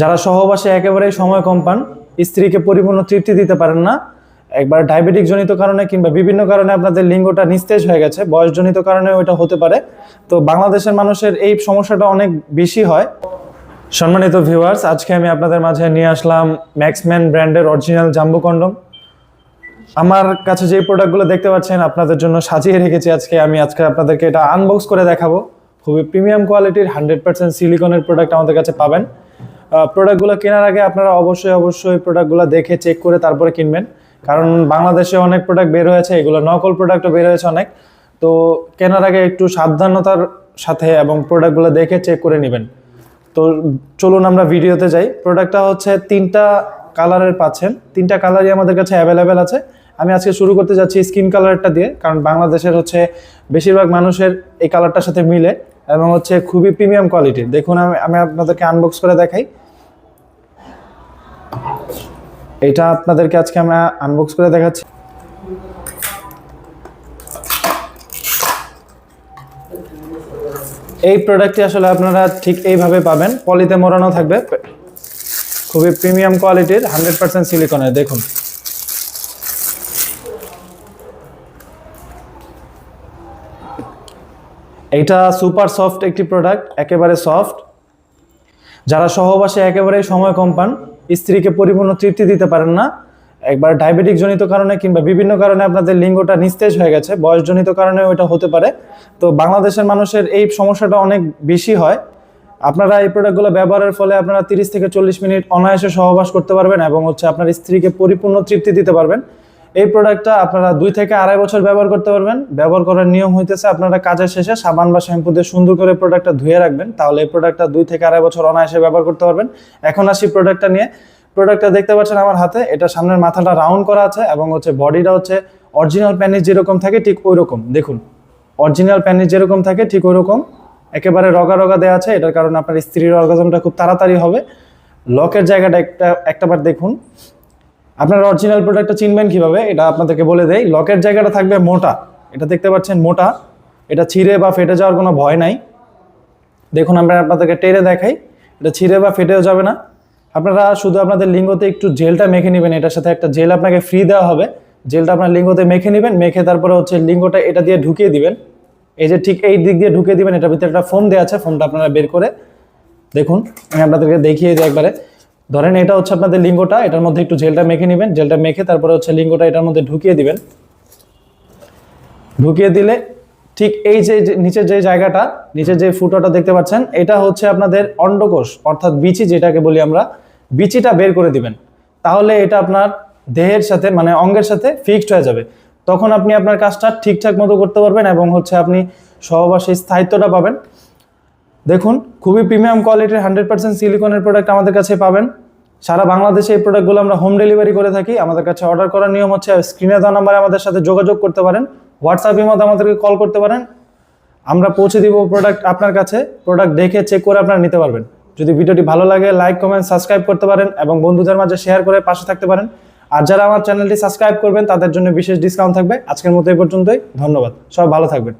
যারা সহবাসে একেবারেই সময় কম পান, স্ত্রীকে পরিপূর্ণ তৃপ্তি দিতে পারেন না, একবার ডায়াবেটিক জনিত কারণে কিংবা বিভিন্ন কারণে আপনাদের লিঙ্গটা নিস্তেজ হয়ে গেছে, বয়সজনিত কারণে ওইটা হতে পারে। তো বাংলাদেশের মানুষের এই সমস্যাটা অনেক বেশি হয়। সম্মানিত ভিউয়ার্স, আজকে আমি আপনাদের মাঝে নিয়ে আসলাম ম্যাক্সম্যান ব্র্যান্ডের অরিজিনাল জাম্বো কন্ডম। আমার কাছে যে প্রোডাক্টগুলো দেখতে পাচ্ছেন আপনাদের জন্য সাজিয়ে রেখেছি। আজকে আপনাদেরকে এটা আনবক্স করে দেখাবো। খুবই প্রিমিয়াম কোয়ালিটির 100% সিলিকনের প্রোডাক্ট আমাদের কাছে পাবেন। প্রোডাক্টগুলো কেনার আগে আপনারা অবশ্যই প্রোডাক্টগুলো দেখে চেক করে তারপরে কিনবেন, কারণ বাংলাদেশে অনেক প্রোডাক্ট বের হয়েছে, এগুলো নকল প্রোডাক্টও বের হয়েছে অনেক। তো কেনার আগে একটু সাবধানতার সাথে এবং প্রোডাক্টগুলো দেখে চেক করে নেবেন। তো চলুন আমরা ভিডিওতে যাই। প্রোডাক্টটা হচ্ছে 3টা কালারের পাচ্ছেন, 3টা কালারই আমাদের কাছে অ্যাভেলেবেল আছে। আমি আজকে শুরু করতে যাচ্ছি স্কিন কালারটা দিয়ে, কারণ বাংলাদেশের বেশিরভাগ মানুষের এই কালারটার সাথে মিলে এবং খুবই প্রিমিয়াম কোয়ালিটির। দেখুন আমি আপনাদেরকে আনবক্স করে দেখাই। এটা আপনাদেরকে আজকে আমরা আনবক্স করে দেখাচ্ছি। এই প্রোডাক্টটি আসলে আপনারা ঠিক এইভাবে পাবেন, পলিতে মোড়ানো থাকবে, খুবই প্রিমিয়াম কোয়ালিটির 100% সিলিকনের। দেখুন এটা সুপার সফট একটি প্রোডাক্ট, একেবারে সফট। যারা সহবাসে একেবারেই সময় কম পান, স্ত্রীকে পরিপূর্ণ তৃপ্তি দিতে পারেন না, একবার ডায়াবেটিক জনিত কারণে কিংবা বিভিন্ন কারণে আপনাদের লিঙ্গটা নিস্তেজ হয়ে গেছে, বয়সজনিত কারণে ওইটা হতে পারে। তো বাংলাদেশের মানুষের এই সমস্যাটা অনেক বেশি হয়। আপনারা এই প্রোডাক্টগুলো ব্যবহারের ফলে আপনারা 30 থেকে 40 মিনিট অনায়াসে সহবাস করতে পারবেন এবং আপনার স্ত্রীকে পরিপূর্ণ তৃপ্তি দিতে পারবেন। এই প্রোডাক্টটা আপনারা 2 থেকে 2.5 বছর ব্যবহার করতে পারবেন। ব্যবহার করার নিয়ম হইতেছে আপনারা কাজের শেষে সাবান বা শ্যাম্পু দিয়ে সুন্দর করে প্রোডাক্টটা ধুয়ে রাখবেন, তাহলে এই প্রোডাক্টটা 2 থেকে 2.5 বছর অনায়াসে ব্যবহার করতে পারবেন। এখন আসি প্রোডাক্টটা নিয়ে। প্রোডাক্টটা দেখতে পাচ্ছেন আমার হাতে, এটা সামনের মাথাটা রাউন্ড করা আছে এবং বডিটা অরিজিনাল প্যানিস যেরকম থাকে ঠিক ওই রকম। দেখুন অরিজিনাল প্যানিস যেরকম থাকে ঠিক ওই রকম একেবারে রগা রগা দেওয়া আছে। এটার কারণে আপনার স্ত্রীর অর্গাজমটা খুব তাড়াতাড়ি হবে। লকের জায়গাটা একটাবার দেখুন। আপনার অরিজিনাল প্রোডাক্টটা চিনবেন কিভাবে এটা আপনাদেরকে বলে দেই। লকের জায়গাটা থাকবে মোটা, এটা দেখতে পাচ্ছেন মোটা, এটা ছিঁড়ে বা ফেটে যাওয়ার কোনো ভয় নাই। দেখুন আমরা আপনাদেরকে টেনে দেখাই, এটা ছিঁড়ে বা ফেটেও যাবে না। আপনারা শুধু আপনাদের লিঙ্গতে একটু জেলটা মেখে নেবেন, এটার সাথে একটা জেল আপনাকে ফ্রি দেওয়া হবে। জেলটা আপনার লিঙ্গতে মেখে নেবেন, মেখে তারপরে লিঙ্গটা এটা দিয়ে ঢুকিয়ে দিবেন। এই যে ঠিক এই দিক দিয়ে ঢুকিয়ে দিবেন, এটার ভিতরে একটা ফোম দেওয়া আছে, ফোমটা আপনারা বের করে দেখুন। আমি আপনাদেরকে দেখিয়ে দিই একবারে। ধরেন এটা আপনাদের লিঙ্গটা, এটার মধ্যে একটু জেলটা মেখে নেবেন, জেলটা মেখে তারপরে লিঙ্গটা এটার মধ্যে ঢুকিয়ে দিবেন। ঢুকিয়ে দিলে ঠিক এই যে নিচের যে জায়গাটা, নিচের যে ফুটোটা দেখতে পাচ্ছেন, এটা আপনাদের অন্ডকোষ অর্থাৎ বিচি যেটাকে বলি আমরা, বিচিটা বের করে দিবেন। তাহলে এটা আপনার দেহের সাথে মানে অঙ্গের সাথে ফিক্সড হয়ে যাবে। তখন আপনি আপনার কাজটা ঠিকঠাক মতো করতে পারবেন এবং আপনি সহবাসে স্থায়িত্বটা পাবেন। দেখুন খুবই প্রিমিয়াম কোয়ালিটির 100% সিলিকনের প্রোডাক্ট আমাদের কাছে পাবেন। সারা বাংলাদেশে এই প্রোডাক্টগুলো আমরা হোম ডেলিভারি করে থাকি। আমাদের কাছে অর্ডার করার নিয়ম স্ক্রিনে দেওয়া নাম্বারে আমাদের সাথে যোগাযোগ করতে পারেন, হোয়াটসঅ্যাপের মধ্যে আমাদেরকে কল করতে পারেন, আমরা পৌঁছে দিব প্রোডাক্ট আপনার কাছে। প্রোডাক্ট দেখে চেক করে আপনারা নিতে পারবেন। যদি ভিডিওটি ভালো লাগে লাইক কমেন্ট সাবস্ক্রাইব করতে পারেন এবং বন্ধুদের মাঝে শেয়ার করে পাশে থাকতে পারেন। আর যারা আমার চ্যানেলটি সাবস্ক্রাইব করবেন তাদের জন্য বিশেষ ডিসকাউন্ট থাকবে। আজকের মতো এই পর্যন্তই, ধন্যবাদ, সবাই ভালো থাকবেন।